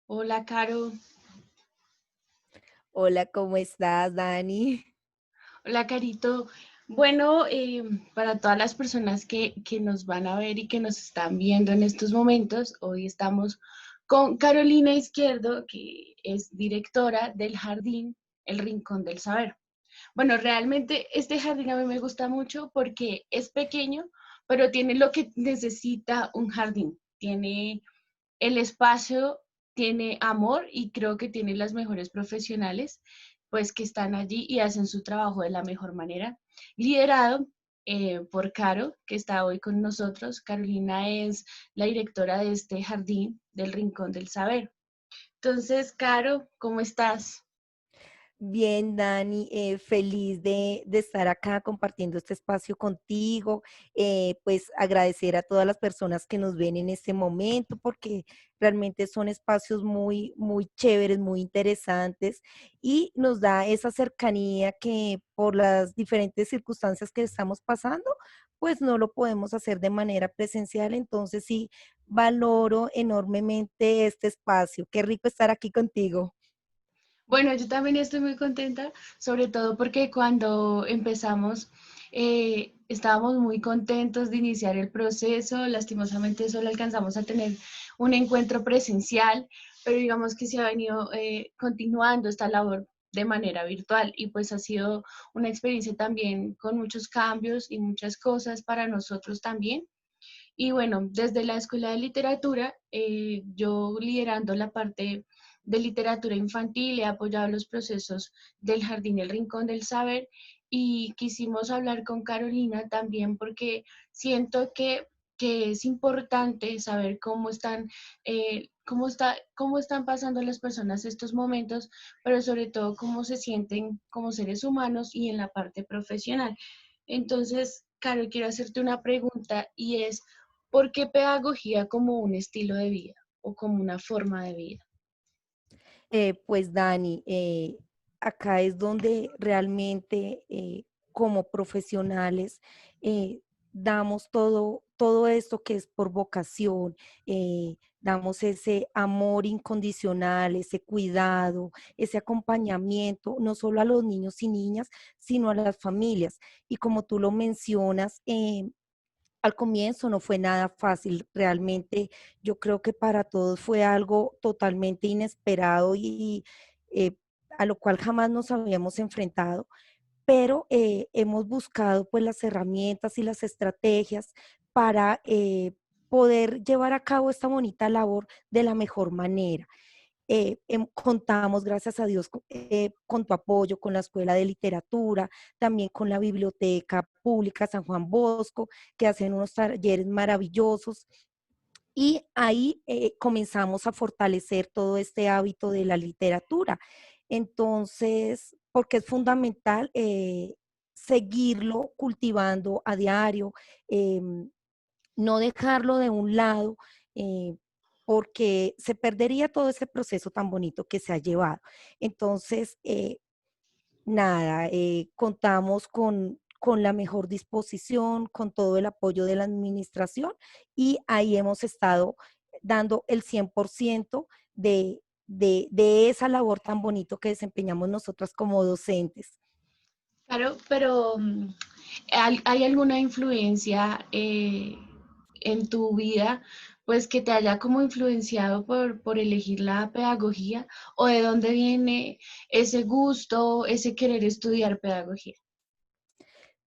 Hola, Caro. Hola, ¿cómo estás, Dani? Hola, Carito. Bueno, para todas las personas que nos van a ver y que nos están viendo en estos momentos, hoy estamos con Carolina Izquierdo, que es directora del Jardín El Rincón del Saber. Bueno, realmente este jardín a mí me gusta mucho porque es pequeño, pero tiene lo que necesita un jardín. Tiene el espacio, tiene amor y creo que tiene las mejores profesionales, pues que están allí y hacen su trabajo de la mejor manera, liderado por Caro, que está hoy con nosotros. Carolina es la directora de este jardín del Rincón del Saber. Entonces, Caro, ¿cómo estás? Bien, Dani, feliz de estar acá compartiendo este espacio contigo, pues agradecer a todas las personas que nos ven en este momento, porque realmente son espacios muy, muy chéveres, muy interesantes y nos da esa cercanía que por las diferentes circunstancias que estamos pasando, pues no lo podemos hacer de manera presencial. Entonces sí, valoro enormemente este espacio. Qué rico estar aquí contigo. Bueno, yo también estoy muy contenta, sobre todo porque cuando empezamos estábamos muy contentos de iniciar el proceso. Lastimosamente solo alcanzamos a tener un encuentro presencial, pero digamos que se ha venido continuando esta labor de manera virtual y pues ha sido una experiencia también con muchos cambios y muchas cosas para nosotros también. Y bueno, desde la Escuela de Literatura, yo liderando la parte de literatura infantil, he apoyado los procesos del Jardín El Rincón del Saber y quisimos hablar con Carolina también porque siento que es importante saber cómo están, cómo están pasando las personas estos momentos, pero sobre todo cómo se sienten como seres humanos y en la parte profesional. Entonces, Caro, quiero hacerte una pregunta y es, ¿por qué pedagogía como un estilo de vida o como una forma de vida? Pues Dani, acá es donde realmente como profesionales damos todo esto que es por vocación, damos ese amor incondicional, ese cuidado, ese acompañamiento, no solo a los niños y niñas, sino a las familias. Y como tú lo mencionas, al comienzo no fue nada fácil, realmente yo creo que para todos fue algo totalmente inesperado y a lo cual jamás nos habíamos enfrentado, pero hemos buscado pues las herramientas y las estrategias para poder llevar a cabo esta bonita labor de la mejor manera. Contamos, gracias a Dios, con tu apoyo, con la Escuela de Literatura, también con la Biblioteca Pública San Juan Bosco, que hacen unos talleres maravillosos. Y ahí comenzamos a fortalecer todo este hábito de la literatura. Entonces, porque es fundamental seguirlo cultivando a diario, no dejarlo de un lado, porque se perdería todo ese proceso tan bonito que se ha llevado. Entonces, nada, contamos con la mejor disposición, con todo el apoyo de la administración y ahí hemos estado dando el 100% de esa labor tan bonito que desempeñamos nosotras como docentes. Claro, pero ¿hay alguna influencia en tu vida, pues que te haya como influenciado por elegir la pedagogía? ¿O de dónde viene ese gusto, ese querer estudiar pedagogía?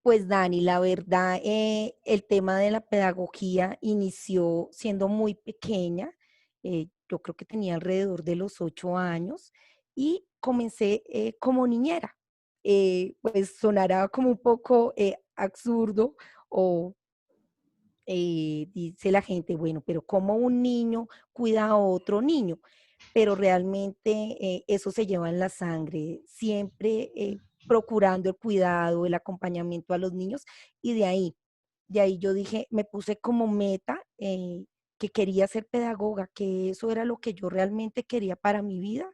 Pues Dani, la verdad, el tema de la pedagogía inició siendo muy pequeña. Yo creo que tenía alrededor de los 8 años y comencé como niñera. Pues sonará como un poco absurdo o dice la gente, bueno, pero ¿cómo un niño cuida a otro niño? Pero realmente eso se lleva en la sangre, siempre procurando el cuidado, el acompañamiento a los niños y de ahí yo dije, me puse como meta que quería ser pedagoga, que eso era lo que yo realmente quería para mi vida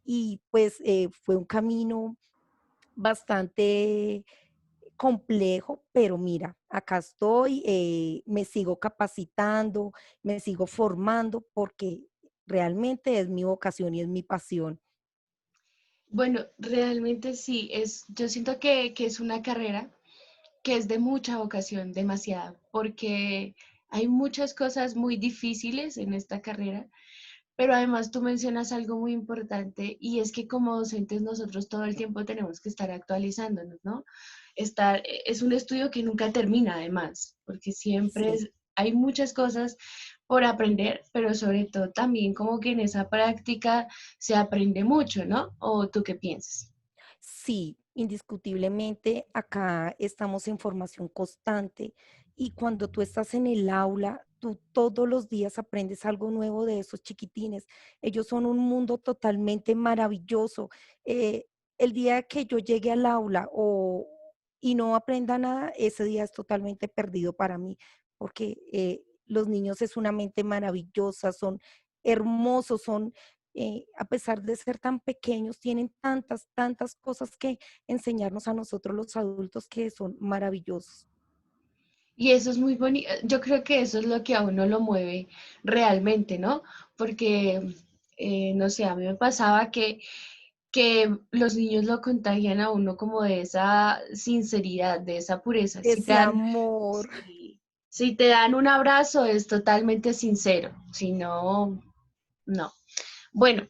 y pues fue un camino bastante complejo, pero mira, acá estoy, me sigo capacitando, me sigo formando porque realmente es mi vocación y es mi pasión. Bueno, realmente sí, yo siento que es una carrera que es de mucha vocación, demasiada, porque hay muchas cosas muy difíciles en esta carrera, pero además tú mencionas algo muy importante y es que como docentes nosotros todo el tiempo tenemos que estar actualizándonos, ¿no? Es un estudio que nunca termina además, porque Sí. hay muchas cosas por aprender, pero sobre todo también como que en esa práctica se aprende mucho, ¿no? ¿O tú qué piensas? Sí, indiscutiblemente acá estamos en formación constante y cuando tú estás en el aula, tú todos los días aprendes algo nuevo de esos chiquitines. Ellos son un mundo totalmente maravilloso. Eh, el día que yo llegue al aula y no aprenda nada, ese día es totalmente perdido para mí, porque los niños es una mente maravillosa, son hermosos, son a pesar de ser tan pequeños, tienen tantas, tantas cosas que enseñarnos a nosotros los adultos que son maravillosos. Y eso es muy bonito. Yo creo que eso es lo que a uno lo mueve realmente, ¿no? Porque, no sé, a mí me pasaba que los niños lo contagian a uno como de esa sinceridad, de esa pureza. Ese amor. Si te dan un abrazo es totalmente sincero, si no, no. Bueno,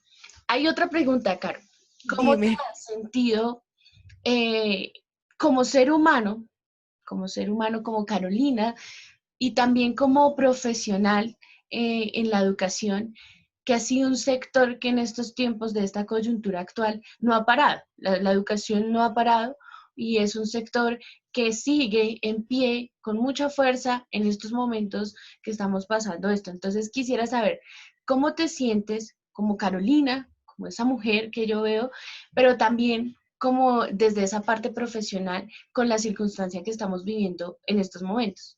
hay otra pregunta, Caro. ¿Cómo te Dime. has sentido eh, como ser humano, como Carolina, y también como profesional en la educación, que ha sido un sector que en estos tiempos de esta coyuntura actual no ha parado? La educación no ha parado y es un sector que sigue en pie con mucha fuerza en estos momentos que estamos pasando esto. Entonces quisiera saber cómo te sientes como Carolina, como esa mujer que yo veo, pero también como desde esa parte profesional con la circunstancia que estamos viviendo en estos momentos.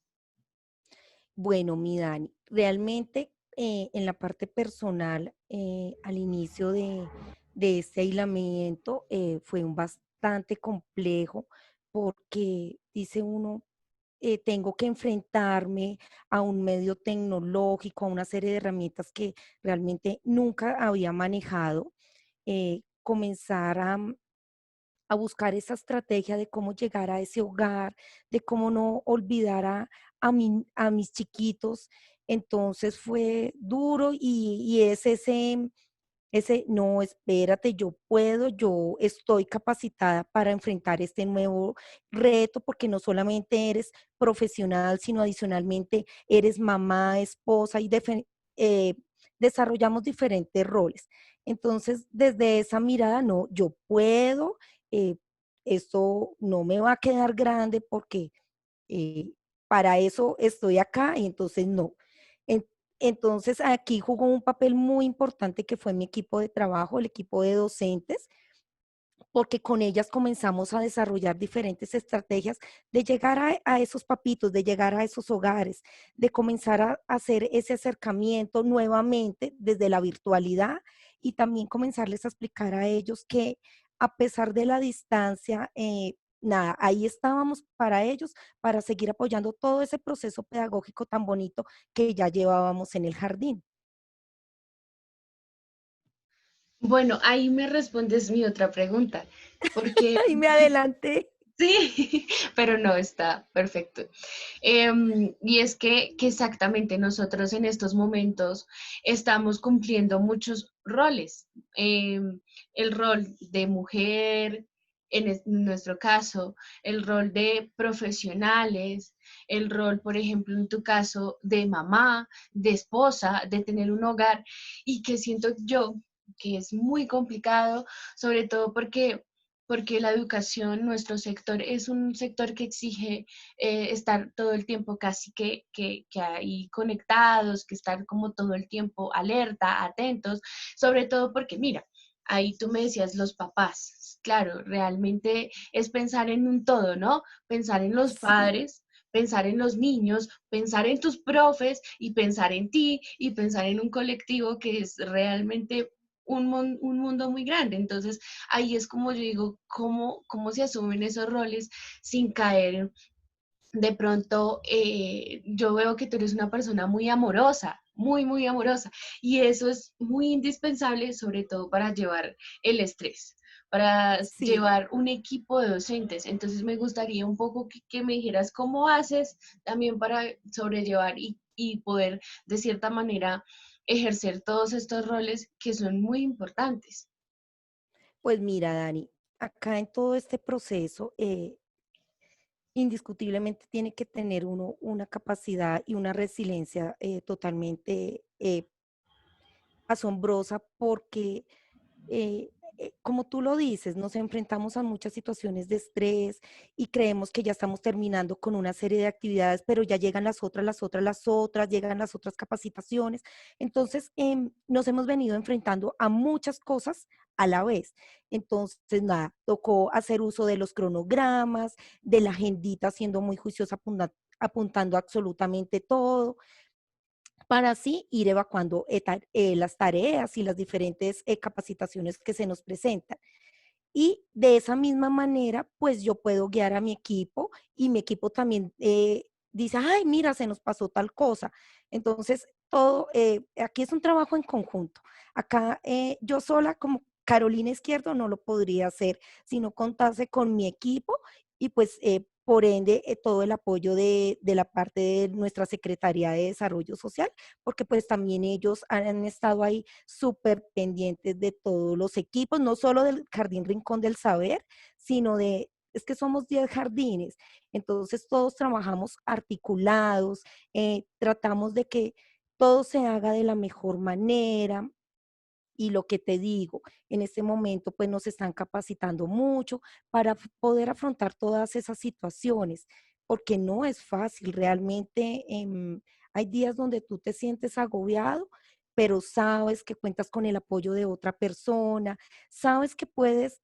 Bueno, mi Dani, realmente en la parte personal, al inicio de este aislamiento, fue un bastante complejo porque dice uno, tengo que enfrentarme a un medio tecnológico, a una serie de herramientas que realmente nunca había manejado, comenzar a buscar esa estrategia de cómo llegar a ese hogar, de cómo no olvidar a mis chiquitos. Entonces fue duro y es ese, no, espérate, yo puedo, yo estoy capacitada para enfrentar este nuevo reto, porque no solamente eres profesional, sino adicionalmente eres mamá, esposa y eh, desarrollamos diferentes roles. Entonces, desde esa mirada, no, yo puedo, eh, esto no me va a quedar grande porque eh, para eso estoy acá y entonces no. En- entonces aquí jugó un papel muy importante que fue mi equipo de trabajo, el equipo de docentes, porque con ellas comenzamos a desarrollar diferentes estrategias de llegar a esos papitos, de llegar a esos hogares, de comenzar a hacer ese acercamiento nuevamente desde la virtualidad y también comenzarles a explicar a ellos que a pesar de la distancia, nada, ahí estábamos para ellos, para seguir apoyando todo ese proceso pedagógico tan bonito que ya llevábamos en el jardín. Bueno, ahí me respondes mi otra pregunta, porque Ahí me adelanté. sí, pero no, está perfecto. Y es que exactamente nosotros en estos momentos estamos cumpliendo muchos roles. El rol de mujer, nuestro caso, el rol de profesionales, el rol, por ejemplo, en tu caso, de mamá, de esposa, de tener un hogar, y que siento yo que es muy complicado, sobre todo porque la educación, nuestro sector, es un sector que exige estar todo el tiempo casi que ahí conectados, que estar como todo el tiempo alerta, atentos, sobre todo porque, mira, ahí tú me decías los papás, claro, realmente es pensar en un todo, ¿no? Pensar en los Sí. padres. Pensar en los niños, pensar en tus profes y pensar en ti y pensar en un colectivo que es realmente un mundo muy grande. Entonces, ahí es como yo digo, cómo se asumen esos roles sin caer. De pronto, yo veo que tú eres una persona muy amorosa, muy amorosa. Y eso es muy indispensable, sobre todo para llevar el estrés, para Sí. llevar un equipo de docentes. Entonces me gustaría un poco que me dijeras cómo haces también para sobrellevar y poder de cierta manera ejercer todos estos roles que son muy importantes. Pues mira, Dani, acá en todo este proceso, indiscutiblemente tiene que tener uno una capacidad y una resiliencia totalmente asombrosa porque como tú lo dices, nos enfrentamos a muchas situaciones de estrés y creemos que ya estamos terminando con una serie de actividades, pero ya llegan las otras, llegan las otras capacitaciones. Entonces, nos hemos venido enfrentando a muchas cosas a la vez. Entonces, nada, tocó hacer uso de los cronogramas, de la agendita, siendo muy juiciosa, apuntando absolutamente todo para así ir evacuando las tareas y las diferentes capacitaciones que se nos presentan. Y de esa misma manera, pues yo puedo guiar a mi equipo y mi equipo también dice, ay, mira, se nos pasó tal cosa. Entonces, todo, aquí es un trabajo en conjunto. Acá yo sola como Carolina Izquierdo no lo podría hacer si no contase con mi equipo y pues por ende todo el apoyo de la parte de nuestra Secretaría de Desarrollo Social, porque pues también ellos han estado ahí súper pendientes de todos los equipos, no solo del Jardín Rincón del Saber, sino de, es que somos 10 jardines, entonces todos trabajamos articulados, tratamos de que todo se haga de la mejor manera, y lo que te digo, en este momento pues nos están capacitando mucho para poder afrontar todas esas situaciones, porque no es fácil realmente. Hay días donde tú te sientes agobiado, pero sabes que cuentas con el apoyo de otra persona, sabes que puedes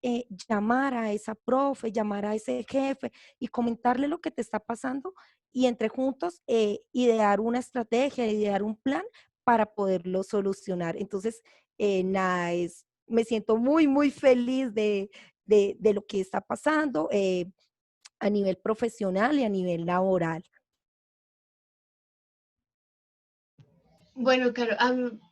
llamar a esa profe, llamar a ese jefe y comentarle lo que te está pasando y entre juntos idear una estrategia, idear un plan para poderlo solucionar. Entonces, nada, me siento muy feliz de lo que está pasando a nivel profesional y a nivel laboral. Bueno, claro,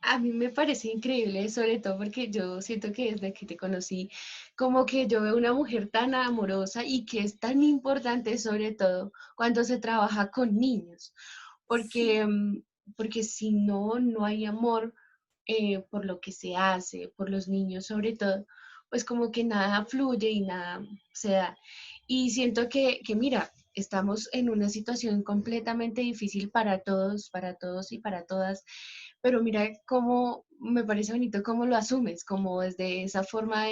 a mí me parece increíble, sobre todo porque yo siento que desde que te conocí, como que yo veo una mujer tan amorosa y que es tan importante, sobre todo cuando se trabaja con niños, Sí, porque, porque si no, no hay amor por lo que se hace, por los niños sobre todo, pues como que nada fluye y nada se da. Y siento que mira, estamos en una situación completamente difícil para todos y para todas, pero mira cómo me parece bonito cómo lo asumes, como desde esa forma,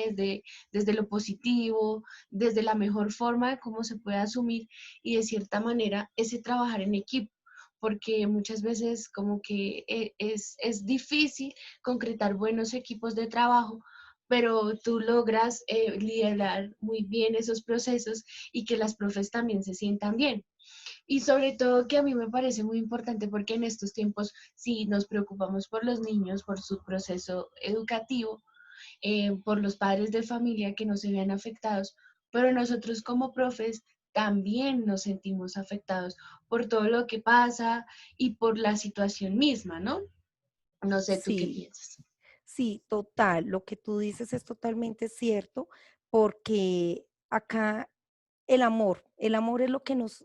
desde lo positivo, desde la mejor forma, cómo se puede asumir y de cierta manera ese trabajar en equipo, porque muchas veces como que es difícil concretar buenos equipos de trabajo, pero tú logras liderar muy bien esos procesos y que las profes también se sientan bien. Y sobre todo que a mí me parece muy importante porque en estos tiempos sí nos preocupamos por los niños, por su proceso educativo, por los padres de familia que no se vean afectados, pero nosotros como profes también nos sentimos afectados por todo lo que pasa y por la situación misma, ¿no? No sé tú qué sí. piensas. Sí, total. Lo que tú dices es totalmente cierto, porque acá el amor es lo que nos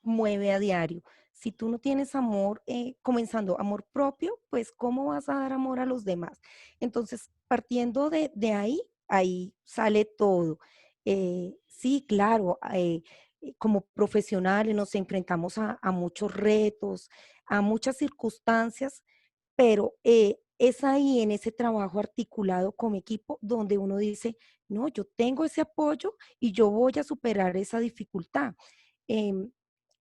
mueve a diario. Si tú no tienes amor, comenzando amor propio, pues ¿cómo vas a dar amor a los demás? Entonces, partiendo de ahí, ahí sale todo. Sí, claro, como profesionales nos enfrentamos a muchos retos, a muchas circunstancias, pero es ahí en ese trabajo articulado como equipo donde uno dice, no, yo tengo ese apoyo y yo voy a superar esa dificultad. Em,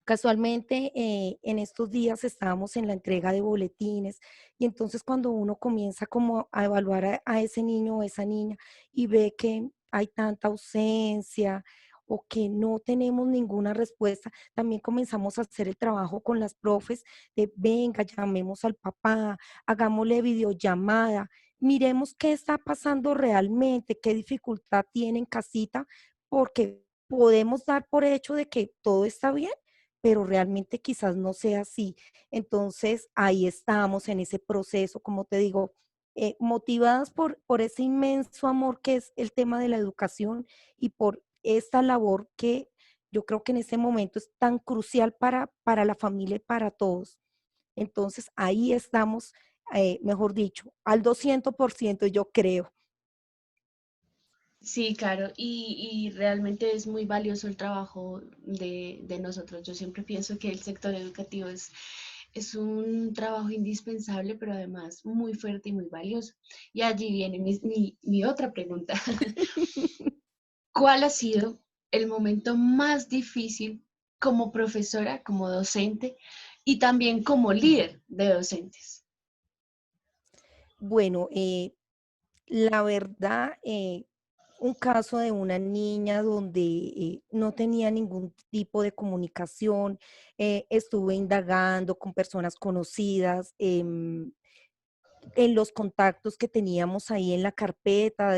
Casualmente, en estos días estábamos en la entrega de boletines y entonces cuando uno comienza como a evaluar a ese niño o esa niña y ve que hay tanta ausencia o que no tenemos ninguna respuesta, también comenzamos a hacer el trabajo con las profes de venga, llamemos al papá, hagámosle videollamada, miremos qué está pasando realmente, qué dificultad tiene en casita, porque podemos dar por hecho de que todo está bien, pero realmente quizás no sea así. Entonces, ahí estamos en ese proceso, como te digo, motivadas por ese inmenso amor que es el tema de la educación y por esta labor que yo creo que en este momento es tan crucial para la familia y para todos. Entonces, ahí estamos, mejor dicho, al 200% yo creo. Sí, claro, y realmente es muy valioso el trabajo de nosotros. Yo siempre pienso que el sector educativo es un trabajo indispensable, pero además muy fuerte y muy valioso. Y allí viene mi otra pregunta. ¿Cuál ha sido el momento más difícil como profesora, como docente y también como líder de docentes? Bueno, la verdad, un caso de una niña donde no tenía ningún tipo de comunicación, estuve indagando con personas conocidas, en los contactos que teníamos ahí en la carpeta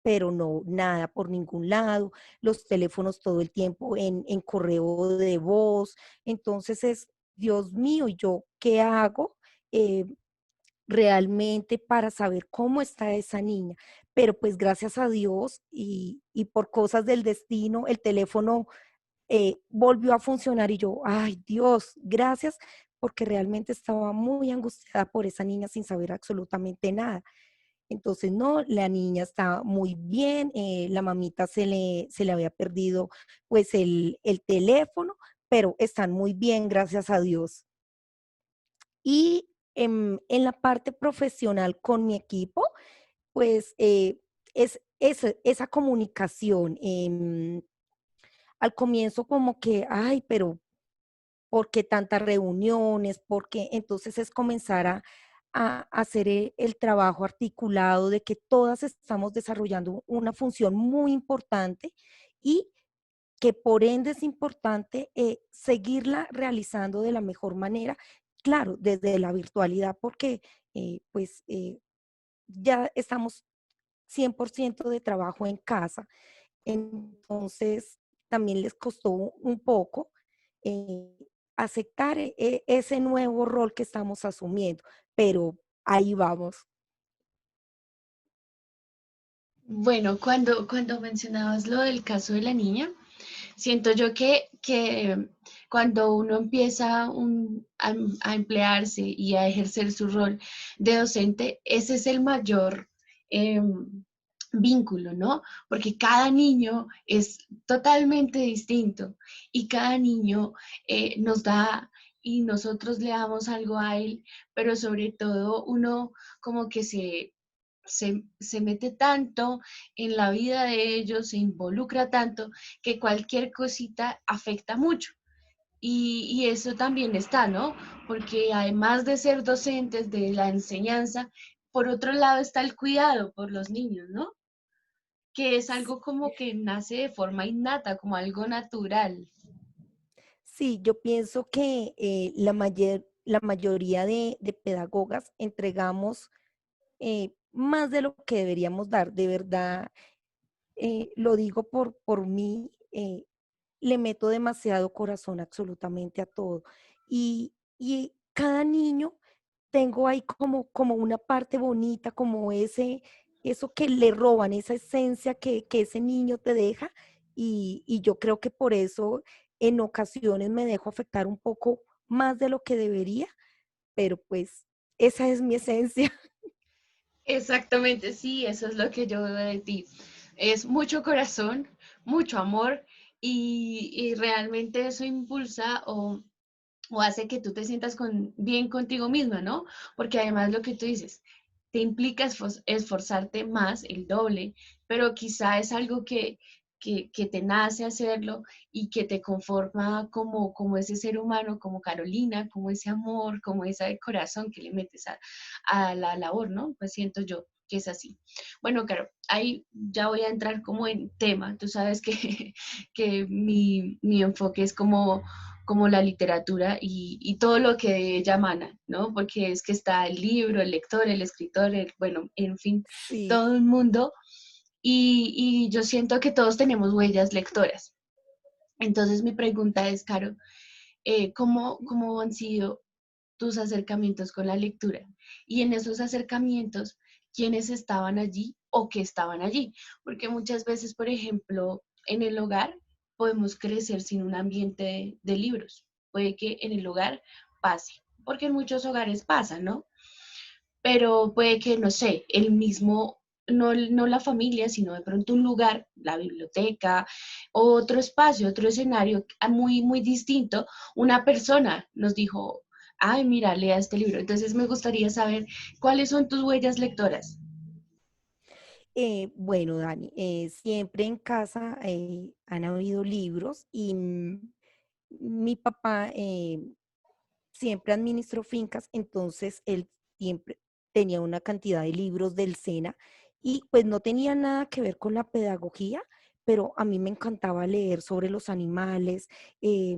pero no, nada por ningún lado, los teléfonos todo el tiempo en correo de voz. Entonces es, Dios mío, ¿y yo qué hago? Eh, realmente para saber cómo está esa niña. Pero pues gracias a Dios y por cosas del destino, el teléfono volvió a funcionar y yo, ay Dios, gracias, porque realmente estaba muy angustiada por esa niña sin saber absolutamente nada. Entonces, no, la niña está muy bien, la mamita se le había perdido pues el teléfono, pero están muy bien, gracias a Dios. Y en la parte profesional con mi equipo, pues es esa comunicación. Al comienzo como que, ay, pero ¿por qué tantas reuniones? Porque entonces es comenzar a hacer el trabajo articulado de que todas estamos desarrollando una función muy importante y que por ende es importante seguirla realizando de la mejor manera, claro, desde la virtualidad, porque pues ya estamos 100% de trabajo en casa, entonces también les costó un poco eh, aceptar ese nuevo rol que estamos asumiendo, pero ahí vamos. Bueno, cuando mencionabas lo del caso de la niña, siento yo que cuando uno empieza a emplearse y a ejercer su rol de docente, ese es el mayor vínculo, ¿no? Porque cada niño es totalmente distinto y cada niño nos da y nosotros le damos algo a él, pero sobre todo uno como que se mete tanto en la vida de ellos, se involucra tanto, que cualquier cosita afecta mucho. Y eso también está, ¿no? Porque además de ser docentes de la enseñanza, por otro lado está el cuidado por los niños, ¿no? Que es algo como que nace de forma innata, como algo natural. Sí, yo pienso que la mayoría de pedagogas entregamos más de lo que deberíamos dar. De verdad, lo digo por mí, le meto demasiado corazón absolutamente a todo. Y cada niño tengo ahí como una parte bonita, como eso que le roban, esa esencia que ese niño te deja. Y yo creo que por eso en ocasiones me dejo afectar un poco más de lo que debería, pero pues esa es mi esencia. Exactamente, sí, eso es lo que yo veo de ti. Es mucho corazón, mucho amor y realmente eso impulsa o hace que tú te sientas bien contigo misma, ¿no? Porque además lo que tú dices, te implica esforzarte más, el doble, pero quizá es algo que te nace hacerlo y que te conforma como ese ser humano, como Carolina, como ese amor, como ese corazón que le metes a la labor, ¿no? Pues siento yo que es así. Bueno, claro, ahí ya voy a entrar como en tema. Tú sabes que, que mi enfoque es como la literatura y todo lo que de ella emana, ¿no? Porque es que está el libro, el lector, el escritor, bueno, en fin, Sí. todo el mundo. Y yo siento que todos tenemos huellas lectoras. Entonces mi pregunta es, Caro, cómo han sido tus acercamientos con la lectura. Y en esos acercamientos, ¿quiénes estaban allí o qué estaban allí? Porque muchas veces, por ejemplo, en el hogar podemos crecer sin un ambiente de libros. Puede que en el hogar pase, porque en muchos hogares pasa, ¿no? Pero puede que, no sé, el mismo, no la familia, sino de pronto un lugar, la biblioteca, otro espacio, otro escenario muy, muy distinto, una persona nos dijo, ay, mira, lea este libro. Entonces me gustaría saber cuáles son tus huellas lectoras. Bueno, Dani, siempre en casa han habido libros y mi papá siempre administró fincas, entonces él siempre tenía una cantidad de libros del SENA y pues no tenía nada que ver con la pedagogía, pero a mí me encantaba leer sobre los animales, eh,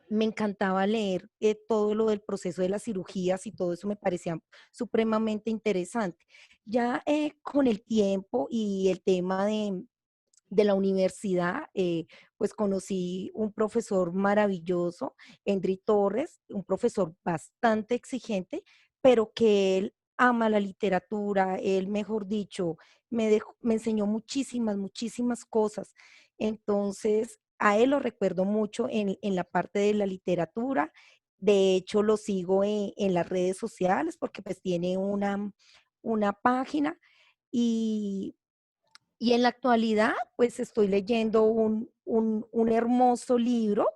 me encantaba leer todo lo del proceso de las cirugías y todo eso me parecía supremamente interesante. Ya con el tiempo y el tema de la universidad, pues conocí un profesor maravilloso, Henry Torres, un profesor bastante exigente, pero que él ama la literatura, él, mejor dicho, me enseñó muchísimas, muchísimas cosas. Entonces, a él lo recuerdo mucho en la parte de la literatura. De hecho, lo sigo en las redes sociales porque pues tiene una página y y en la actualidad, pues estoy leyendo un hermoso libro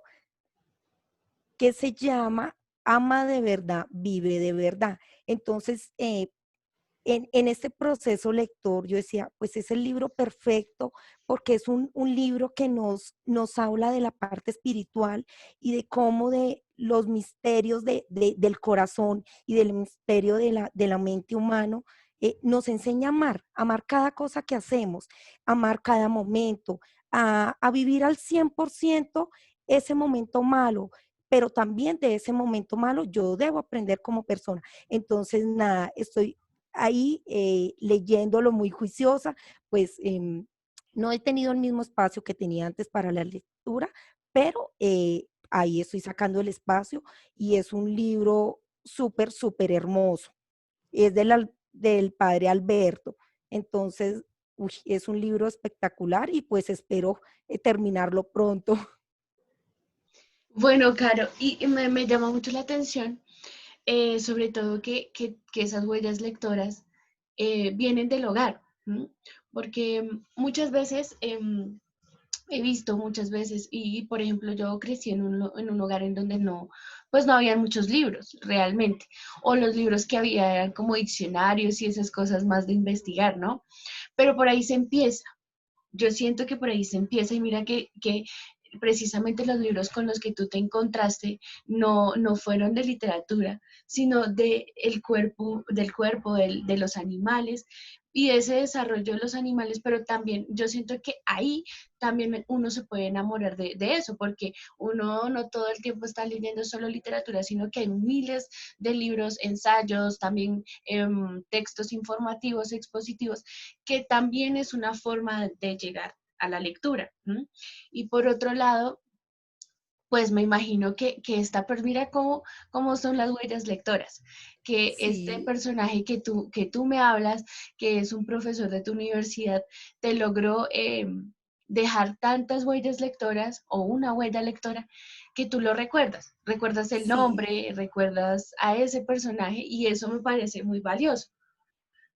que se llama Ama de verdad, vive de verdad. Entonces, en este proceso lector, yo decía, pues es el libro perfecto porque es un libro que nos habla de la parte espiritual y de cómo de los misterios del corazón y del misterio de la mente humano, nos enseña a amar cada cosa que hacemos, amar cada momento, a vivir al 100% ese momento malo, pero también de ese momento malo yo debo aprender como persona. Entonces, nada, estoy ahí leyéndolo muy juiciosa, pues no he tenido el mismo espacio que tenía antes para la lectura, pero ahí estoy sacando el espacio y es un libro súper, súper hermoso. Es del padre Alberto. Entonces, uy, es un libro espectacular y pues espero terminarlo pronto. Bueno, Caro, y me llama mucho la atención, sobre todo que esas huellas lectoras vienen del hogar, ¿m? Porque muchas veces he visto muchas veces y, por ejemplo, yo crecí en un hogar en donde no, pues no habían muchos libros realmente, o los libros que había eran como diccionarios y esas cosas más de investigar, ¿no? Pero por ahí se empieza. Yo siento que por ahí se empieza y mira que precisamente los libros con los que tú te encontraste no fueron de literatura, sino del cuerpo de los animales y de ese desarrollo de los animales, pero también yo siento que ahí también uno se puede enamorar de eso, porque uno no todo el tiempo está leyendo solo literatura, sino que hay miles de libros, ensayos, también textos informativos, expositivos, que también es una forma de llegar a la lectura. ¿M? Y por otro lado, pues me imagino que esta, pues mira cómo son las huellas lectoras, que este Sí, personaje que tú me hablas, que es un profesor de tu universidad, te logró dejar tantas huellas lectoras o una huella lectora que tú lo recuerdas, recuerdas el sí. nombre, recuerdas a ese personaje y eso me parece muy valioso.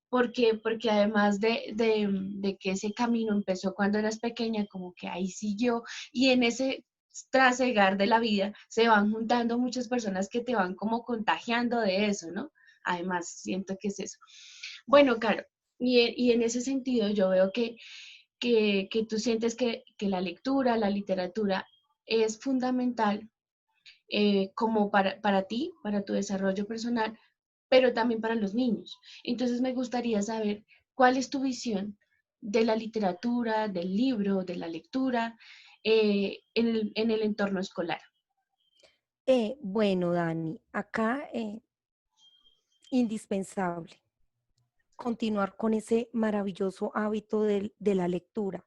Porque además de que ese camino empezó cuando eras pequeña, como que ahí siguió, y en ese trasegar de la vida se van juntando muchas personas que te van como contagiando de eso, ¿no? Además, siento que es eso. Bueno, Caro, y en ese sentido yo veo que tú sientes que la lectura, la literatura es fundamental como para ti, para tu desarrollo personal, pero también para los niños. Entonces me gustaría saber cuál es tu visión de la literatura, del libro, de la lectura en el entorno escolar. Bueno, Dani, acá indispensable. continuar con ese maravilloso hábito de la lectura.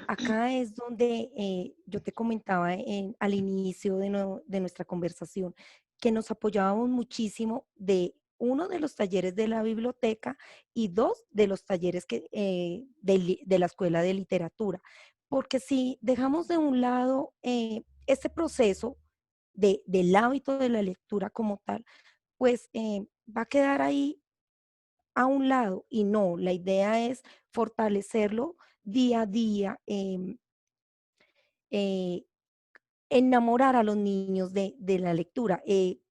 Acá es donde yo te comentaba al inicio de nuestra conversación que nos apoyábamos muchísimo de uno de los talleres de la biblioteca y dos de los talleres de la escuela de literatura. Porque si dejamos de un lado este proceso del hábito de la lectura como tal, pues va a quedar ahí a un lado y no, la idea es fortalecerlo día a día, eh, enamorar a los niños de la lectura.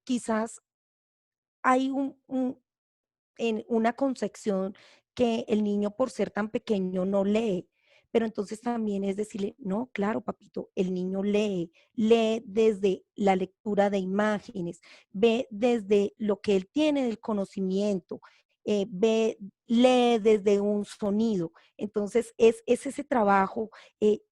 Quizás hay en una concepción que el niño por ser tan pequeño no lee, pero entonces también es decirle, no, claro, papito, el niño lee, lee desde la lectura de imágenes, ve desde lo que él tiene del conocimiento, lee desde un sonido. Entonces es ese trabajo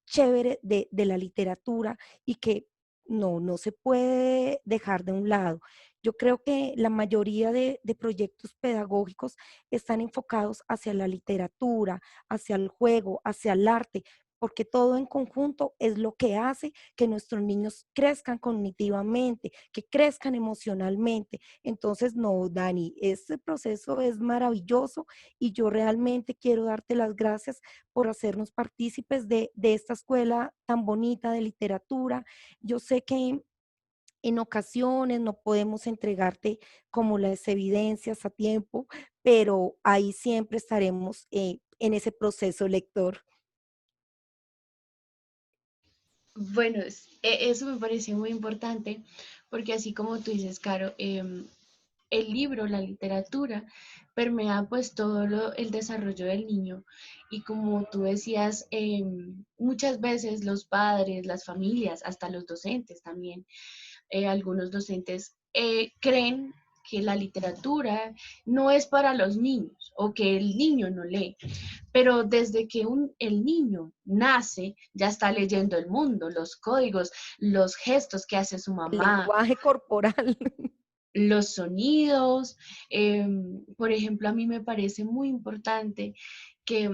chévere de la literatura y que no se puede dejar de un lado. Yo creo que la mayoría de proyectos pedagógicos están enfocados hacia la literatura, hacia el juego, hacia el arte, porque todo en conjunto es lo que hace que nuestros niños crezcan cognitivamente, que crezcan emocionalmente. Entonces, no, Dani, este proceso es maravilloso y yo realmente quiero darte las gracias por hacernos partícipes de esta escuela tan bonita de literatura. Yo sé que en ocasiones no podemos entregarte como las evidencias a tiempo, pero ahí siempre estaremos en ese proceso lector. Bueno, eso me parece muy importante porque así como tú dices, Caro, el libro, la literatura, permea pues el desarrollo del niño y como tú decías, muchas veces los padres, las familias, hasta los docentes también, algunos docentes creen que la literatura no es para los niños o que el niño no lee, pero desde que el niño nace ya está leyendo el mundo, los códigos, los gestos que hace su El mamá, lenguaje corporal. los sonidos. Por ejemplo, a mí me parece muy importante que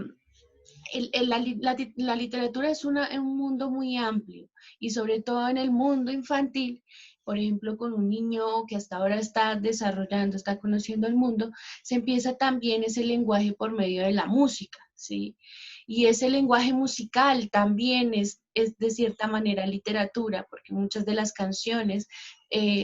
la literatura es un mundo muy amplio y sobre todo en el mundo infantil, por ejemplo, con un niño que hasta ahora está desarrollando, está conociendo el mundo, se empieza también ese lenguaje por medio de la música, ¿sí? Y ese lenguaje musical también es de cierta manera literatura, porque muchas de las canciones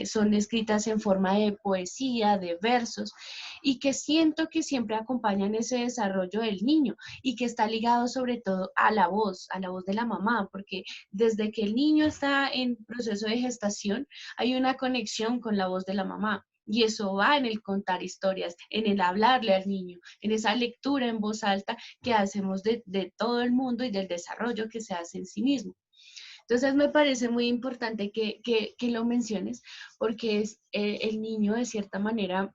son escritas en forma de poesía, de versos, y que siento que siempre acompañan ese desarrollo del niño y que está ligado sobre todo a la voz de la mamá, porque desde que el niño está en proceso de gestación hay una conexión con la voz de la mamá. Y eso va en el contar historias, en el hablarle al niño, en esa lectura en voz alta que hacemos de todo el mundo y del desarrollo que se hace en sí mismo. Entonces me parece muy importante que lo menciones porque el niño de cierta manera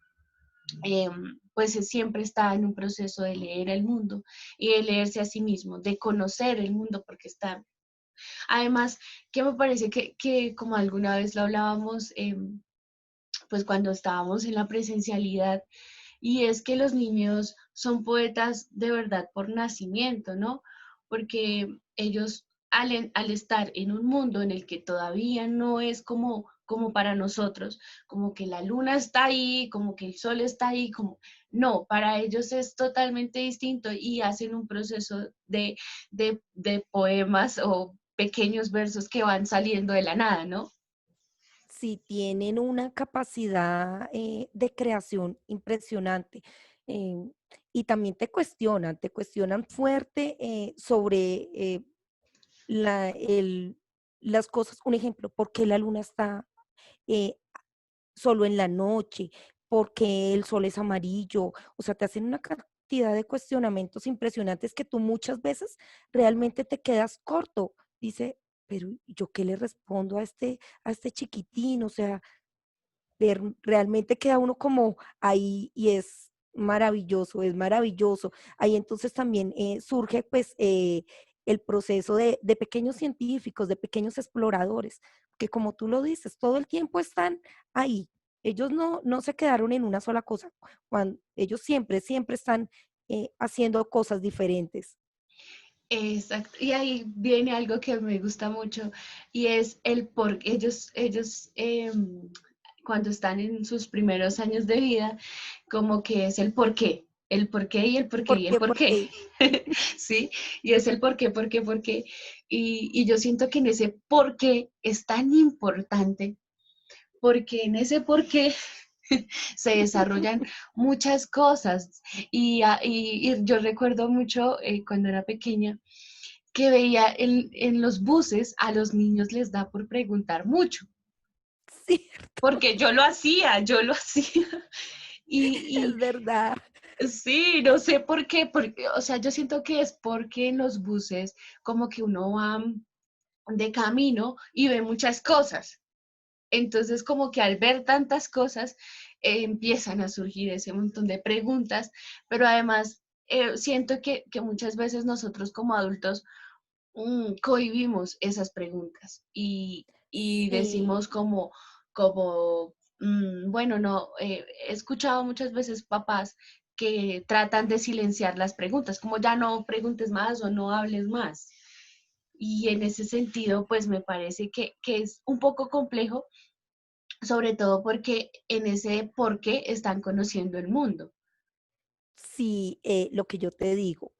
eh, pues siempre está en un proceso de leer el mundo y de leerse a sí mismo, de conocer el mundo porque está. Además, que me parece que como alguna vez lo hablábamos, pues cuando estábamos en la presencialidad, y es que los niños son poetas de verdad por nacimiento, ¿no? Porque ellos al estar en un mundo en el que todavía no es como para nosotros, como que la luna está ahí, como que el sol está ahí, como no, para ellos es totalmente distinto y hacen un proceso de poemas o pequeños versos que van saliendo de la nada, ¿no? Sí, tienen una capacidad de creación impresionante. eh, y también te cuestionan fuerte sobre las cosas. Un ejemplo, ¿por qué la luna está eh, solo en la noche? ¿Por qué el sol es amarillo? O sea, te hacen una cantidad de cuestionamientos impresionantes que tú muchas veces realmente te quedas corto. Dice, pero ¿y yo qué le respondo a este chiquitín? O sea, realmente queda uno como ahí y es maravilloso, es maravilloso. Ahí entonces también surge pues el proceso de pequeños científicos, de pequeños exploradores, que como tú lo dices, todo el tiempo están ahí. Ellos no se quedaron en una sola cosa. Ellos siempre están haciendo cosas diferentes. Exacto. Y ahí viene algo que me gusta mucho y es el por qué ellos cuando están en sus primeros años de vida, como que es el por qué y el por qué ¿Por y el qué? por ¿Por qué. qué? ¿Sí? Y es el por qué, por qué, por qué. Y yo siento que en ese por qué es tan importante, porque en ese por qué se desarrollan muchas cosas. Y yo recuerdo mucho cuando era pequeña que veía en los buses a los niños les da por preguntar mucho, Cierto, porque yo lo hacía. es Y, verdad. sí, no sé por qué, porque, o sea, yo siento que es porque en los buses como que uno va de camino y ve muchas cosas. Entonces, como que al ver tantas cosas, empiezan a surgir ese montón de preguntas, pero además siento que muchas veces nosotros como adultos cohibimos esas preguntas y Sí, decimos como bueno, no, he escuchado muchas veces papás que tratan de silenciar las preguntas, como ya no preguntes más o no hables más. Y en ese sentido, pues me parece que es un poco complejo, sobre todo porque en ese por qué están conociendo el mundo. sí, lo que yo te digo.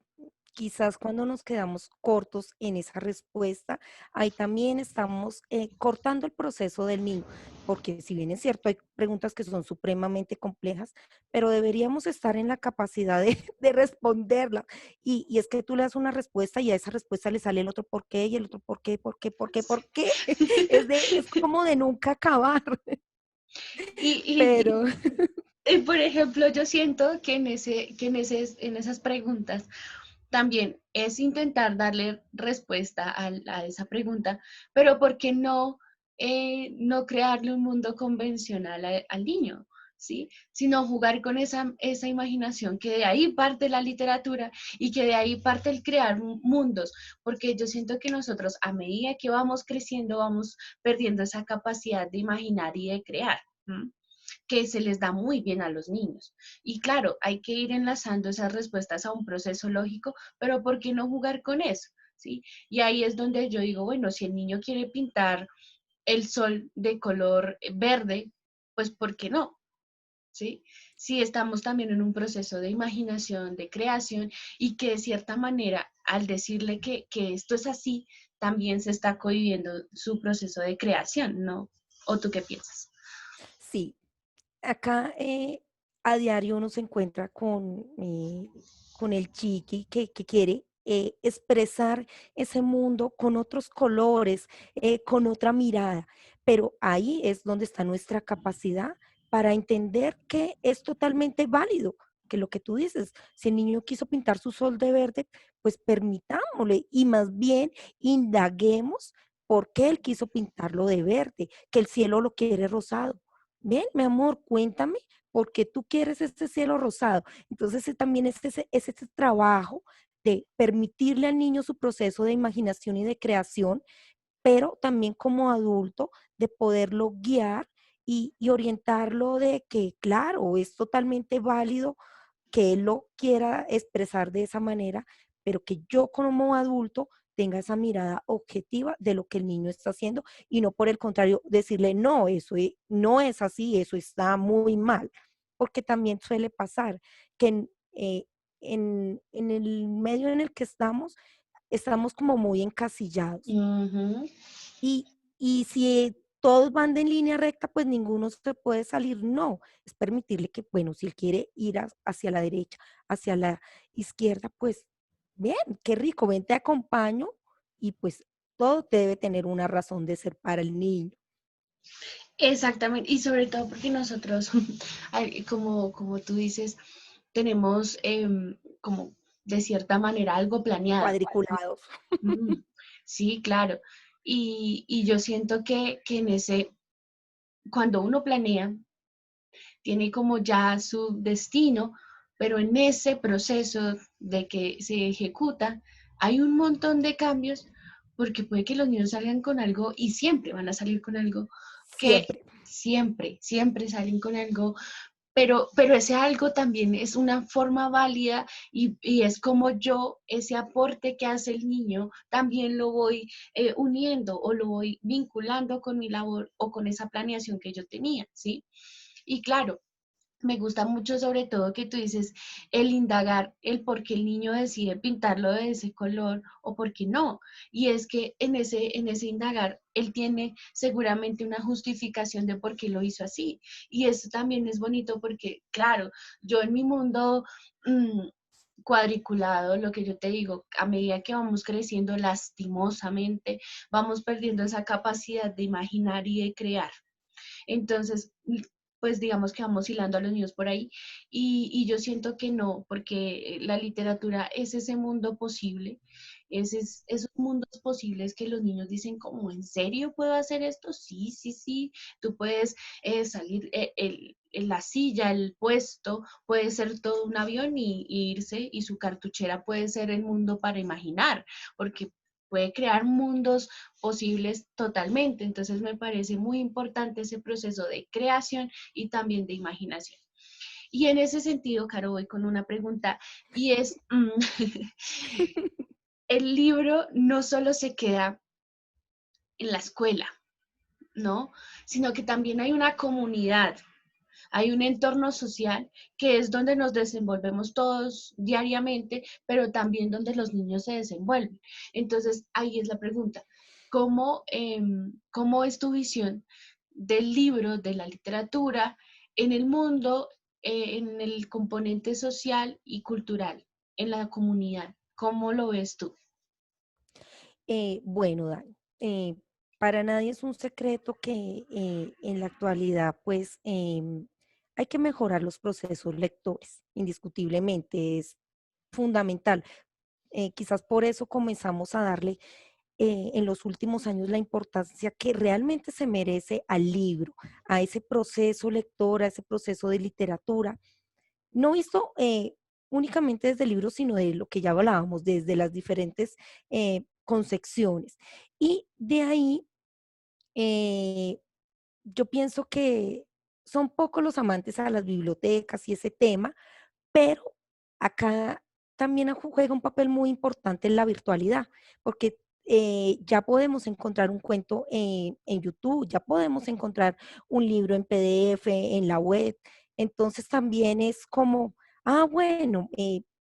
Quizás cuando nos quedamos cortos en esa respuesta, ahí también estamos cortando el proceso del niño, porque si bien es cierto, hay preguntas que son supremamente complejas, pero deberíamos estar en la capacidad de, de responderla. Y es que tú le das una respuesta y a esa respuesta le sale el otro por qué y el otro por qué, por qué, por qué, por qué. Es como de nunca acabar, Y, pero por ejemplo, yo siento en esas preguntas también es intentar darle respuesta a esa pregunta, pero ¿por qué no crearle un mundo convencional al niño? ¿Sí? Sino jugar con esa imaginación, que de ahí parte la literatura y que de ahí parte el crear mundos, porque yo siento que nosotros a medida que vamos creciendo vamos perdiendo esa capacidad de imaginar y de crear. ¿M? Que se les da muy bien a los niños. Y claro, hay que ir enlazando esas respuestas a un proceso lógico, pero ¿por qué no jugar con eso? ¿Sí? Y ahí es donde yo digo, bueno, si el niño quiere pintar el sol de color verde, pues ¿por qué no? ¿Sí? Si estamos también en un proceso de imaginación, de creación, y que de cierta manera, al decirle que esto es así, también se está cohibiendo su proceso de creación, ¿no? ¿O tú qué piensas? sí, acá a diario uno se encuentra con el chiqui que quiere expresar ese mundo con otros colores, con otra mirada, pero ahí es donde está nuestra capacidad para entender que es totalmente válido, que lo que tú dices, si el niño quiso pintar su sol de verde, pues permitámosle y más bien indaguemos por qué él quiso pintarlo de verde, que el cielo lo quiere rosado. Ven, mi amor, cuéntame por qué tú quieres este cielo rosado. Entonces, también es ese trabajo de permitirle al niño su proceso de imaginación y de creación, pero también como adulto de poderlo guiar y orientarlo de que, claro, es totalmente válido que él lo quiera expresar de esa manera, pero que yo como adulto tenga esa mirada objetiva de lo que el niño está haciendo y no por el contrario decirle, no, eso no es así, eso está muy mal, porque también suele pasar que en el medio en el que estamos como muy encasillados Ujú. y si todos van de en línea recta, pues ninguno se puede salir. No, es permitirle que, bueno, si él quiere ir hacia la derecha, hacia la izquierda, pues bien, qué rico, ven, te acompaño y pues todo debe tener una razón de ser para el niño. Exactamente, y sobre todo porque nosotros, como tú dices, tenemos como de cierta manera algo planeado. Cuadriculados. Mm, sí, claro. Y yo siento que cuando uno planea, tiene como ya su destino, pero en ese proceso de que se ejecuta, hay un montón de cambios, porque puede que los niños salgan con algo y siempre van a salir con algo que Siempre. siempre salen con algo pero ese algo también es una forma válida y es como yo, ese aporte que hace el niño, también lo voy uniendo o lo voy vinculando con mi labor o con esa planeación que yo tenía, ¿sí? Y claro, me gusta mucho sobre todo que tú dices el indagar, el por qué el niño decide pintarlo de ese color o por qué no. Y es que en ese indagar, él tiene seguramente una justificación de por qué lo hizo así. Y eso también es bonito porque, claro, yo en mi mundo cuadriculado, lo que yo te digo, a medida que vamos creciendo lastimosamente, vamos perdiendo esa capacidad de imaginar y de crear. Entonces, pues digamos que vamos hilando a los niños por ahí y yo siento que no, porque la literatura es ese mundo posible, esos mundos posibles que los niños dicen como, ¿en serio puedo hacer esto? Sí, sí, sí, tú puedes salir, la silla, el puesto, puede ser todo un avión y irse y su cartuchera puede ser el mundo para imaginar, porque puede crear mundos posibles totalmente. Entonces me parece muy importante ese proceso de creación y también de imaginación. Y en ese sentido, Caro, voy con una pregunta y es, el libro no solo se queda en la escuela, ¿no? Sino que también hay una comunidad, hay un entorno social que es donde nos desenvolvemos todos diariamente, pero también donde los niños se desenvuelven. Entonces, ahí es la pregunta, ¿cómo es tu visión del libro, de la literatura, en el mundo, en el componente social y cultural, en la comunidad? ¿Cómo lo ves tú? Bueno, Dani, para nadie es un secreto que en la actualidad, pues, hay que mejorar los procesos lectores, indiscutiblemente, es fundamental. Quizás por eso comenzamos a darle en los últimos años la importancia que realmente se merece al libro, a ese proceso lector, a ese proceso de literatura, no visto únicamente desde el libro, sino de lo que ya hablábamos, desde las diferentes concepciones. Y de ahí, eh, yo pienso que son pocos los amantes a las bibliotecas y ese tema, pero acá también juega un papel muy importante en la virtualidad, porque ya podemos encontrar un cuento en YouTube, ya podemos encontrar un libro en PDF, en la web. Entonces también es como, bueno,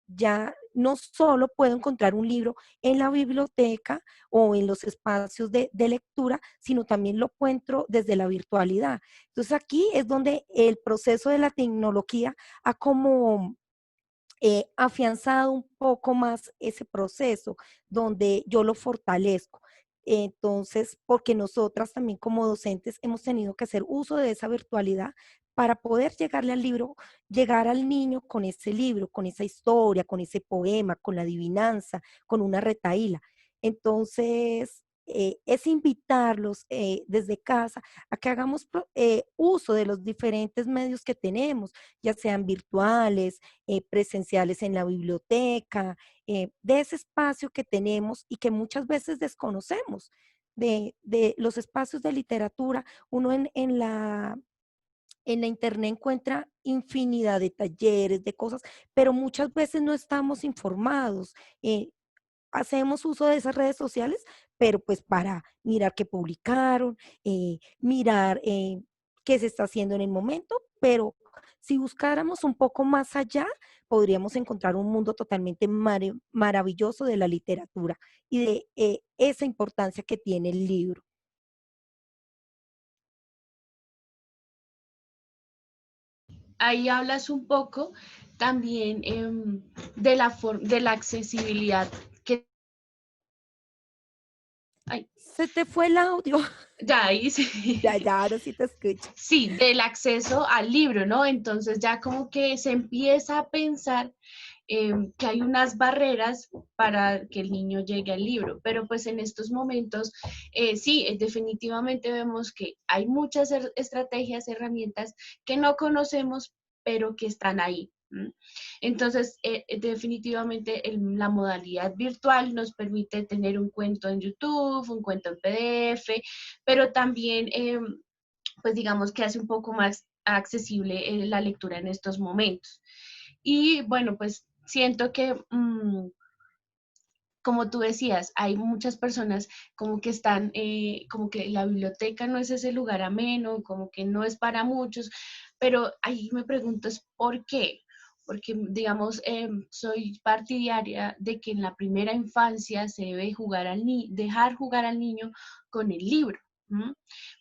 ya no solo puedo encontrar un libro en la biblioteca o en los espacios de lectura, sino también lo encuentro desde la virtualidad. Entonces aquí es donde el proceso de la tecnología ha como afianzado un poco más ese proceso, donde yo lo fortalezco. Entonces, porque nosotras también como docentes hemos tenido que hacer uso de esa virtualidad para poder llegarle al libro, llegar al niño con ese libro, con esa historia, con ese poema, con la adivinanza, con una retahíla. Entonces, es invitarlos desde casa a que hagamos uso de los diferentes medios que tenemos, ya sean virtuales, presenciales en la biblioteca, de ese espacio que tenemos y que muchas veces desconocemos, de los espacios de literatura. Uno en la internet encuentra infinidad de talleres, de cosas, pero muchas veces no estamos informados. Hacemos uso de esas redes sociales, pero pues para mirar qué publicaron, mirar qué se está haciendo en el momento, pero si buscáramos un poco más allá, podríamos encontrar un mundo totalmente maravilloso de la literatura y de esa importancia que tiene el libro. Ahí hablas un poco también de de la accesibilidad que... Ay, Se te fue el audio. ya ahí Ya, sí. ya, ahora sí te escucho. Sí, del acceso al libro, ¿no? Entonces ya como que se empieza a pensar que hay unas barreras para que el niño llegue al libro, pero pues en estos momentos sí, definitivamente vemos que hay muchas estrategias, herramientas que no conocemos, pero que están ahí. ¿M? Entonces, definitivamente la modalidad virtual nos permite tener un cuento en YouTube, un cuento en PDF, pero también pues digamos que hace un poco más accesible la lectura en estos momentos. Y bueno, pues siento que como tú decías, hay muchas personas como que están, como que la biblioteca no es ese lugar ameno, como que no es para muchos, pero ahí me pregunto es ¿por qué? Porque, digamos, soy partidaria de que en la primera infancia se debe dejar jugar al niño con el libro. ¿M?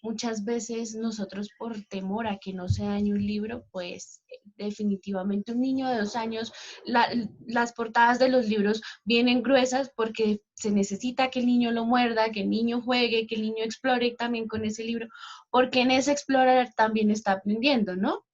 Muchas veces nosotros por temor a que no se dañe un libro, pues definitivamente un niño de 2 años, la, las portadas de los libros vienen gruesas porque se necesita que el niño lo muerda, que el niño juegue, que el niño explore también con ese libro, porque en ese explorar también está aprendiendo, ¿no?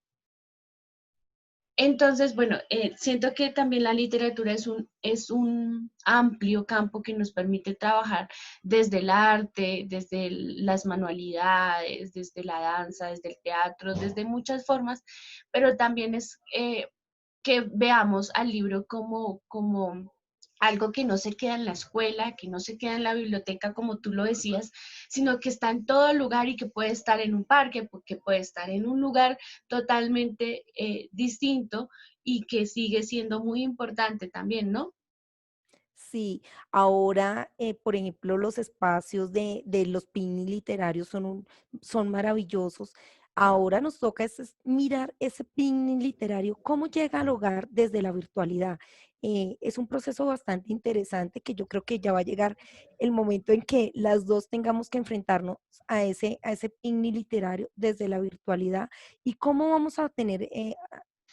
Entonces, bueno, siento que también la literatura es un amplio campo que nos permite trabajar desde el arte, desde las manualidades, desde la danza, desde el teatro, desde muchas formas, pero también es que veamos al libro como algo que no se queda en la escuela, que no se queda en la biblioteca, como tú lo decías, sino que está en todo lugar y que puede estar en un parque, que puede estar en un lugar totalmente distinto y que sigue siendo muy importante también, ¿no? Sí, ahora, por ejemplo, los espacios de los picnic literarios son maravillosos. Ahora nos toca mirar ese picnic literario, cómo llega al hogar desde la virtualidad. Es un proceso bastante interesante que yo creo que ya va a llegar el momento en que las dos tengamos que enfrentarnos a ese picnic literario desde la virtualidad y cómo vamos a tener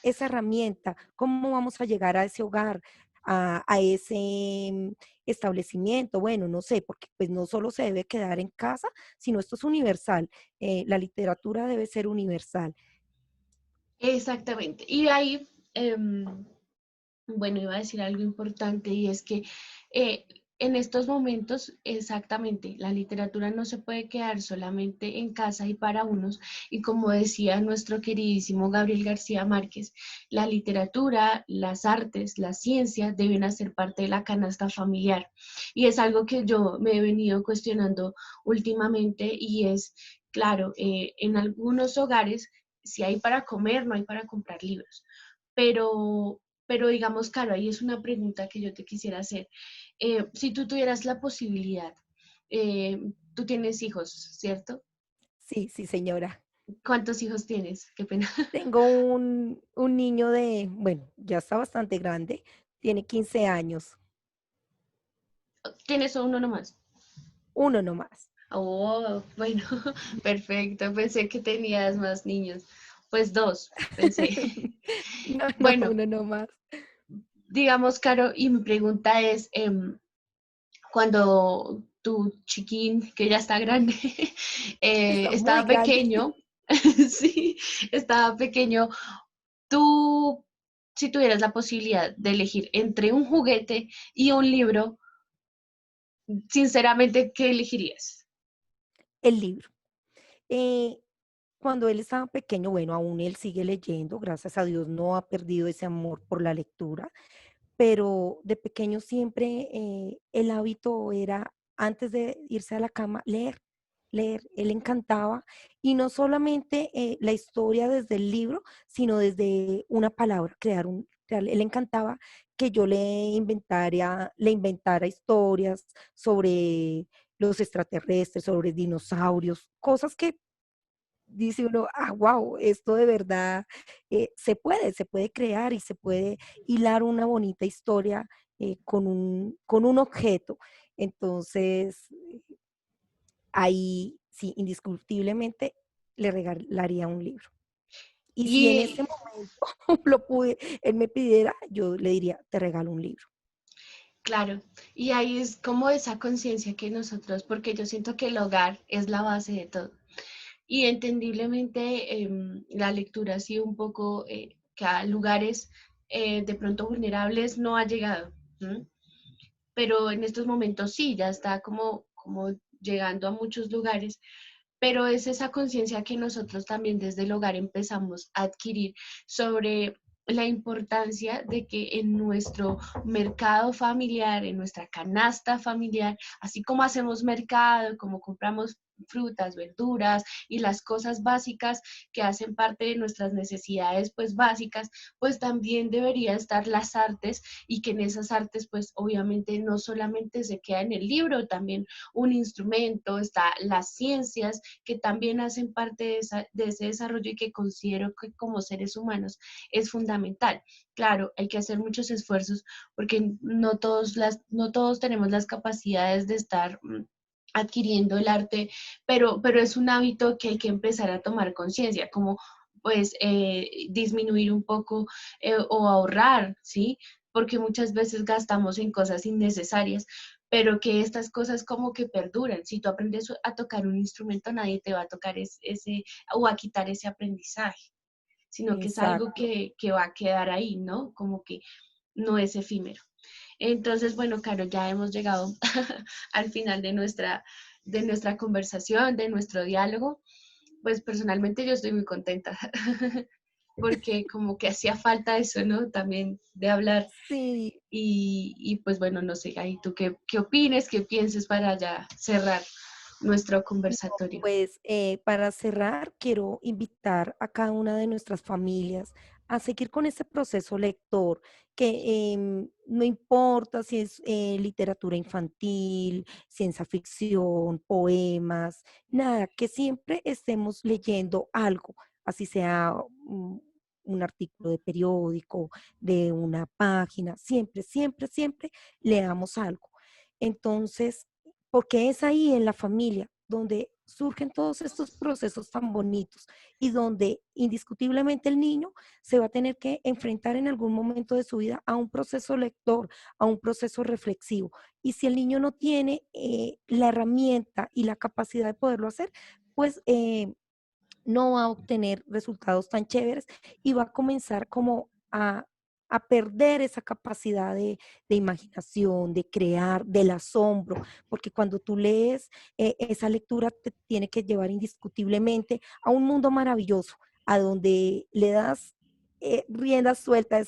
esa herramienta, cómo vamos a llegar a ese hogar a ese establecimiento, bueno, no sé, porque pues no solo se debe quedar en casa, sino esto es universal, la literatura debe ser universal. Exactamente. Y ahí, bueno, iba a decir algo importante y es que eh, en estos momentos, exactamente, la literatura no se puede quedar solamente en casa y para unos. Y como decía nuestro queridísimo Gabriel García Márquez, la literatura, las artes, la ciencia deben hacer parte de la canasta familiar. Y es algo que yo me he venido cuestionando últimamente y es, claro, en algunos hogares, si hay para comer, no hay para comprar libros. Pero digamos, claro, ahí es una pregunta que yo te quisiera hacer. Si tú tuvieras la posibilidad, tú tienes hijos, ¿cierto? Sí, sí, señora. ¿Cuántos hijos tienes? Qué pena. Tengo un niño de, bueno, ya está bastante grande, tiene 15 años, ¿Tienes uno nomás? uno nomás. Oh, bueno, perfecto. Pensé que tenías más niños. Pues dos, pensé. No, no, Bueno, uno nomás. digamos, Caro, y mi pregunta es, cuando tu chiquín, que ya está grande, Está muy estaba grande. pequeño, sí, estaba pequeño, tú, si tuvieras la posibilidad de elegir entre un juguete y un libro, sinceramente, ¿qué elegirías? El libro. Eh, Cuando él estaba pequeño, bueno, aún él sigue leyendo, gracias a Dios no ha perdido ese amor por la lectura, pero de pequeño siempre el hábito era, antes de irse a la cama, leer, leer. Él encantaba, y no solamente la historia desde el libro, sino desde una palabra, él encantaba que yo le inventara historias sobre los extraterrestres, sobre dinosaurios, cosas que dice uno, ah, wow, esto de verdad se puede crear y se puede hilar una bonita historia con un objeto. Entonces, ahí sí, indiscutiblemente le regalaría un libro. Y si en Y ese momento él me pidiera, yo le diría, te regalo un libro. claro, y ahí es como esa conciencia que nosotros, porque yo siento que el hogar es la base de todo. Y entendiblemente la lectura ha sido un poco que a lugares de pronto vulnerables no ha llegado. ¿M? Pero en estos momentos sí, ya está como llegando a muchos lugares, pero es esa conciencia que nosotros también desde el hogar empezamos a adquirir sobre la importancia de que en nuestro mercado familiar, en nuestra canasta familiar, así como hacemos mercado, como compramos frutas, verduras y las cosas básicas que hacen parte de nuestras necesidades pues básicas, pues también debería estar las artes y que en esas artes pues obviamente no solamente se queda en el libro, también un instrumento, está las ciencias que también hacen parte de ese desarrollo y que considero que como seres humanos es fundamental. Claro, hay que hacer muchos esfuerzos porque no todos tenemos las capacidades de estar adquiriendo el arte, pero es un hábito que hay que empezar a tomar conciencia, como pues disminuir un poco o ahorrar, ¿sí? Porque muchas veces gastamos en cosas innecesarias, pero que estas cosas como que perduran. Si tú aprendes a tocar un instrumento, nadie te va a tocar ese o a quitar ese aprendizaje, sino que es algo Exacto. que va a quedar ahí, ¿no? Como que no es efímero. Entonces, bueno, Caro, ya hemos llegado al final de nuestra conversación, de nuestro diálogo. Pues personalmente yo estoy muy contenta porque como que hacía falta eso, ¿no? También de hablar Sí, y pues bueno, no sé, ahí tú qué opines, qué pienses para ya cerrar nuestro no, conversatorio. pues para cerrar, quiero invitar a cada una de nuestras familias a seguir con ese proceso lector, que no importa si es literatura infantil, ciencia ficción, poemas, nada, que siempre estemos leyendo algo, así sea un artículo de periódico, de una página, siempre, siempre, siempre leamos algo. Entonces, porque es ahí en la familia donde surgen todos estos procesos tan bonitos y donde indiscutiblemente el niño se va a tener que enfrentar en algún momento de su vida a un proceso lector, a un proceso reflexivo. Y si el niño no tiene la herramienta y la capacidad de poderlo hacer, pues no va a obtener resultados tan chéveres y va a comenzar como a perder esa capacidad de imaginación, de crear, del asombro, porque cuando tú lees, esa lectura te tiene que llevar indiscutiblemente a un mundo maravilloso, a donde le das rienda suelta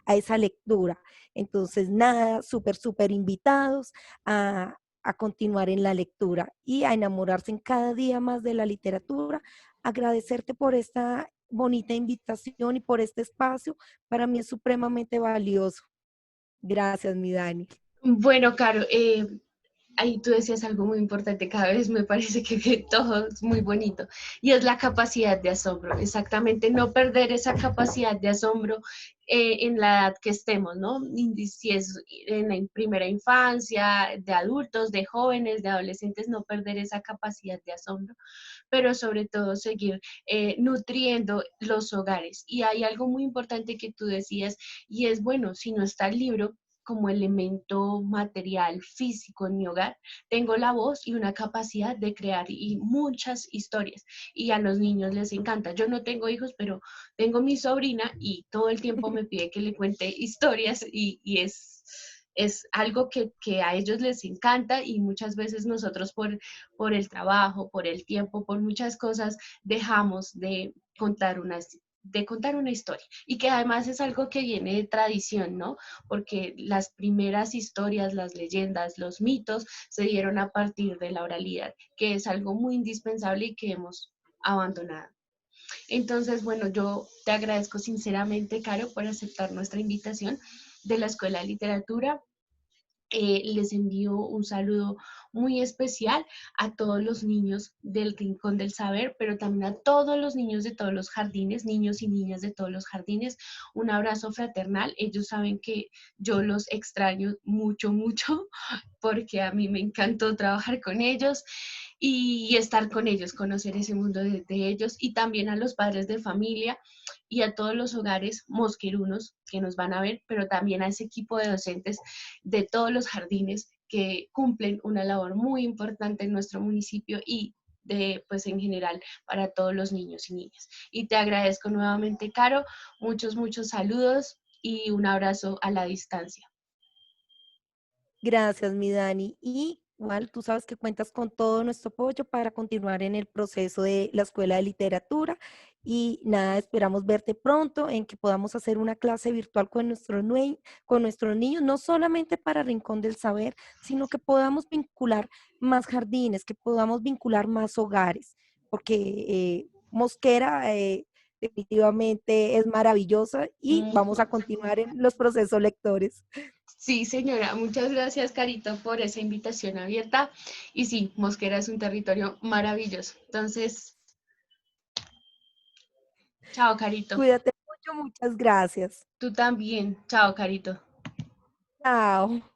a esa lectura. Entonces, nada, súper, súper invitados a continuar en la lectura y a enamorarse en cada día más de la literatura, agradecerte por esta bonita invitación y por este espacio. Para mí es supremamente valioso. Gracias, mi Dani. Bueno, Caro, ahí tú decías algo muy importante, cada vez me parece que todo es muy bonito, y es la capacidad de asombro, exactamente, no perder esa capacidad de asombro en la edad que estemos, ¿no? Si es en la primera infancia, de adultos, de jóvenes, de adolescentes, no perder esa capacidad de asombro, pero sobre todo seguir nutriendo los hogares. Y hay algo muy importante que tú decías, y es, bueno, si no está el libro, como elemento material físico en mi hogar, tengo la voz y una capacidad de crear y muchas historias y a los niños les encanta. Yo no tengo hijos, pero tengo mi sobrina y todo el tiempo me pide que le cuente historias y es algo que a ellos les encanta y muchas veces nosotros por el trabajo, por el tiempo, por muchas cosas dejamos de contar una historia y que además es algo que viene de tradición, ¿no? Porque las primeras historias, las leyendas, los mitos se dieron a partir de la oralidad, que es algo muy indispensable y que hemos abandonado. Entonces, bueno, yo te agradezco sinceramente, Caro, por aceptar nuestra invitación de la Escuela de Literatura. Les envío un saludo muy especial a todos los niños del Rincón del Saber, pero también a todos los niños de todos los jardines, niños y niñas de todos los jardines. Un abrazo fraternal. Ellos saben que yo los extraño mucho, mucho, porque a mí me encantó trabajar con ellos y estar con ellos, conocer ese mundo de ellos y también a los padres de familia y a todos los hogares mosquerunos que nos van a ver, pero también a ese equipo de docentes de todos los jardines que cumplen una labor muy importante en nuestro municipio y pues en general para todos los niños y niñas. Y te agradezco nuevamente, Caro, muchos, muchos saludos y un abrazo a la distancia. Gracias, mi Dani. Y igual tú sabes que cuentas con todo nuestro apoyo para continuar en el proceso de la Escuela de Literatura Y nada, esperamos verte pronto, en que podamos hacer una clase virtual con con nuestros niños, no solamente para Rincón del Saber, sino que podamos vincular más jardines, que podamos vincular más hogares, porque Mosquera definitivamente es maravillosa y Mm, vamos a continuar en los procesos lectores. sí, señora, muchas gracias, Carito, por esa invitación abierta. Y sí, Mosquera es un territorio maravilloso. Entonces, chao, Carito. Cuídate mucho, muchas gracias. Tú también. Chao, Carito. Chao.